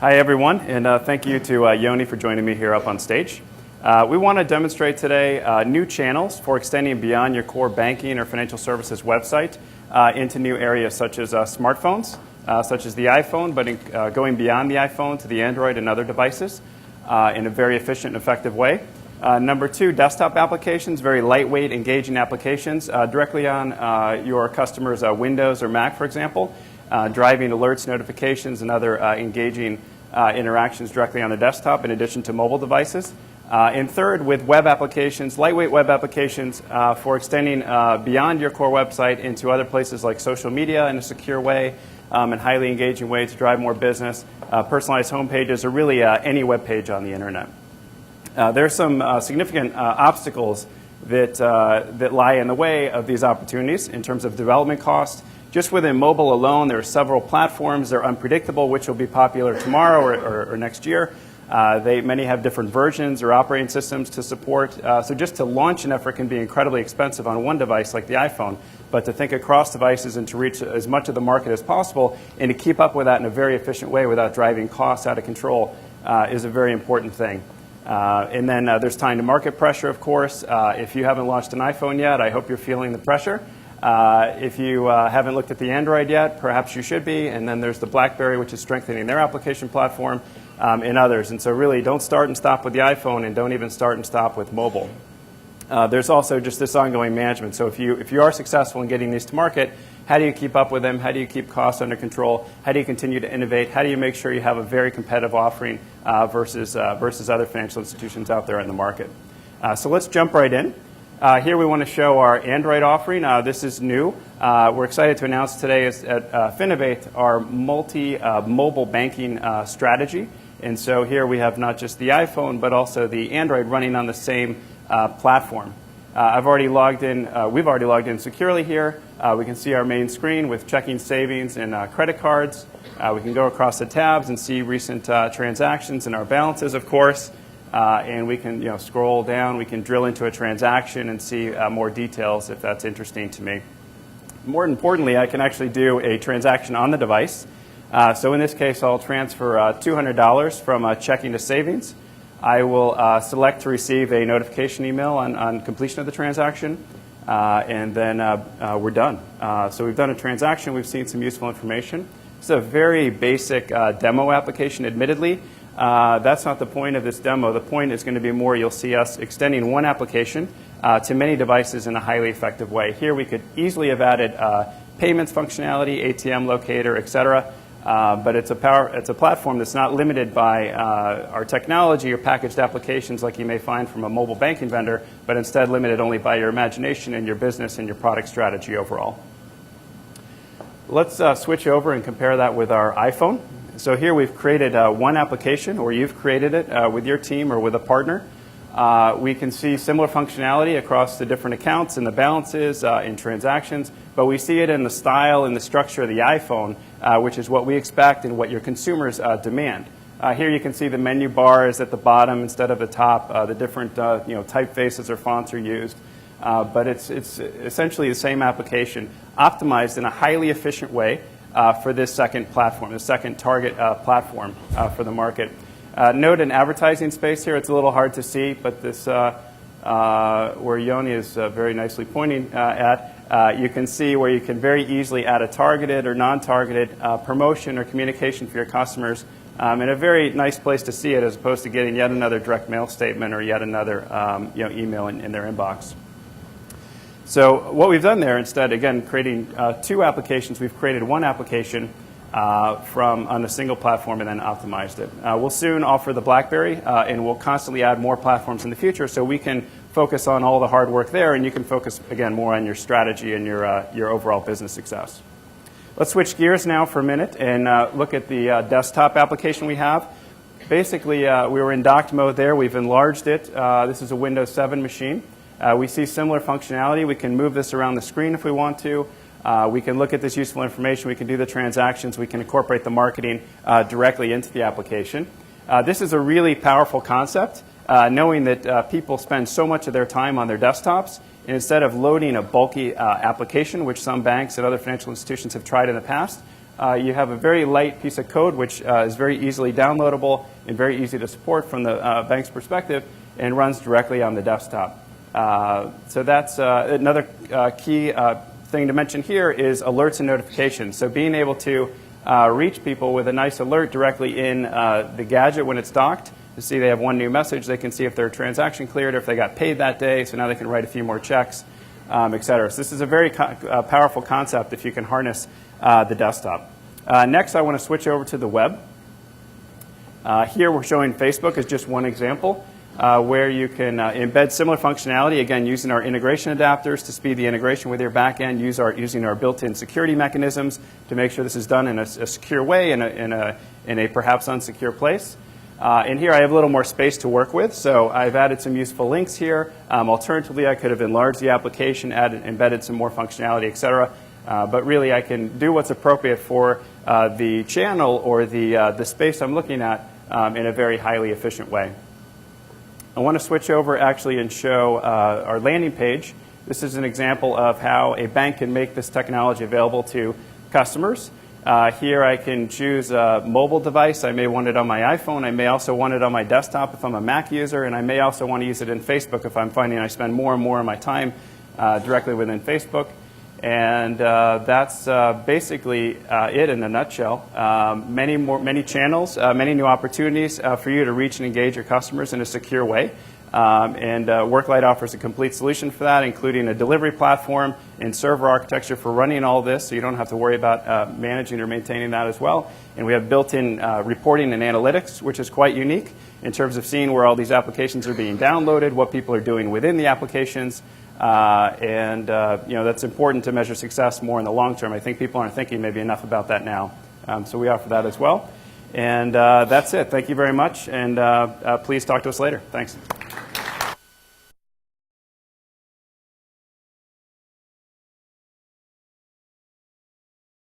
Hi everyone, and thank you to Yoni for joining me here up on stage. We want to demonstrate today new channels for extending beyond your core banking or financial services website into new areas such as smartphones, such as the iPhone, but going beyond the iPhone to the Android and other devices in a very efficient and effective way. Number two, desktop applications, very lightweight, engaging applications directly on your customer's Windows or Mac, for example, driving alerts, notifications, and other engaging interactions directly on the desktop in addition to mobile devices. And third, with web applications, lightweight web applications for extending beyond your core website into other places like social media in a secure way and highly engaging way to drive more business, personalized home pages, or really any web page on the internet. There are some significant obstacles that lie in the way of these opportunities in terms of development cost. Just within mobile alone, there are several platforms. They're unpredictable, which will be popular tomorrow or next year. Many have different versions or operating systems to support. So just to launch an effort can be incredibly expensive on one device like the iPhone. But to think across devices and to reach as much of the market as possible and to keep up with that in a very efficient way without driving costs out of control is a very important thing. And then there's time to market pressure, of course. If you haven't launched an iPhone yet, I hope you're feeling the pressure. If you haven't looked at the Android yet, perhaps you should be. And then there's the BlackBerry, which is strengthening their application platform, and others. And so really, don't start and stop with the iPhone, and don't even start and stop with mobile. There's also just this ongoing management. So if you are successful in getting these to market, how do you keep up with them? How do you keep costs under control? How do you continue to innovate? How do you make sure you have a very competitive offering versus other financial institutions out there in the market? So let's jump right in. Here we want to show our Android offering. This is new. We're excited to announce today at Finovate our multi-mobile banking strategy. And so here we have not just the iPhone, but also the Android running on the same platform. We've already logged in securely here. We can see our main screen with checking, savings, and credit cards. We can go across the tabs and see recent transactions and our balances, of course. And we can scroll down. We can drill into a transaction and see more details if that's interesting to me. More importantly, I can actually do a transaction on the device. So in this case, I'll transfer $200 from checking to savings. I will select to receive a notification email on completion of the transaction, and then we're done. So we've done a transaction. We've seen some useful information. It's a very basic demo application, admittedly. That's not the point of this demo. The point is going to be more you'll see us extending one application to many devices in a highly effective way. Here we could easily have added payments functionality, ATM locator, etc. But it's a platform that's not limited by our technology or packaged applications like you may find from a mobile banking vendor, but instead limited only by your imagination and your business and your product strategy overall. Let's switch over and compare that with our iPhone. So here we've created one application, or you've created it with your team or with a partner. We can see similar functionality across the different accounts and the balances in transactions, but we see it in the style and the structure of the iPhone, which is what we expect and what your consumers demand. Here you can see the menu bar is at the bottom instead of the top. The different typefaces or fonts are used. But it's essentially the same application, optimized in a highly efficient way for this second platform, the second target platform for the market. Note an advertising space here. It's a little hard to see, but this where Yoni is very nicely pointing at, you can see where you can very easily add a targeted or non-targeted promotion or communication for your customers, and a very nice place to see it as opposed to getting yet another direct mail statement or yet another email in their inbox. So what we've done there instead, again, creating two applications, we've created one application on a single platform and then optimized it. We'll soon offer the BlackBerry, and we'll constantly add more platforms in the future so we can focus on all the hard work there, and you can focus, again, more on your strategy and your overall business success. Let's switch gears now for a minute and look at the desktop application we have. Basically, we were in docked mode there. We've enlarged it. This is a Windows 7 machine. We see similar functionality. We can move this around the screen if we want to. We can look at this useful information. We can do the transactions. We can incorporate the marketing directly into the application. This is a really powerful concept, knowing that people spend so much of their time on their desktops. And instead of loading a bulky application, which some banks and other financial institutions have tried in the past, you have a very light piece of code which is very easily downloadable and very easy to support from the bank's perspective and runs directly on the desktop. So that's another key thing to mention here is alerts and notifications. So being able to reach people with a nice alert directly in the gadget when it's docked to see they have one new message. They can see if their transaction cleared or if they got paid that day, so now they can write a few more checks, et cetera. So this is a very powerful concept if you can harness the desktop. Next, I want to switch over to the web. Here we're showing Facebook as just one example where you can embed similar functionality, again, using our integration adapters to speed the integration with your backend, using our built-in security mechanisms to make sure this is done in a secure way in a perhaps unsecure place. And here I have a little more space to work with, so I've added some useful links here. Alternatively, I could have enlarged the application, embedded some more functionality, et cetera. But really, I can do what's appropriate for the channel or the space I'm looking at in a very highly efficient way. I want to switch over actually and show our landing page. This is an example of how a bank can make this technology available to customers. Here I can choose a mobile device. I may want it on my iPhone. I may also want it on my desktop if I'm a Mac user. And I may also want to use it in Facebook if I'm finding I spend more and more of my time directly within Facebook. And that's basically it in a nutshell. Many channels, many new opportunities for you to reach and engage your customers in a secure way. And WorkLight offers a complete solution for that, including a delivery platform and server architecture for running all this, so you don't have to worry about managing or maintaining that as well. And we have built-in reporting and analytics, which is quite unique in terms of seeing where all these applications are being downloaded, what people are doing within the applications. That's important to measure success more in the long term. I think people aren't thinking maybe enough about that now. So we offer that as well. And that's it. Thank you very much. And please talk to us later. Thanks.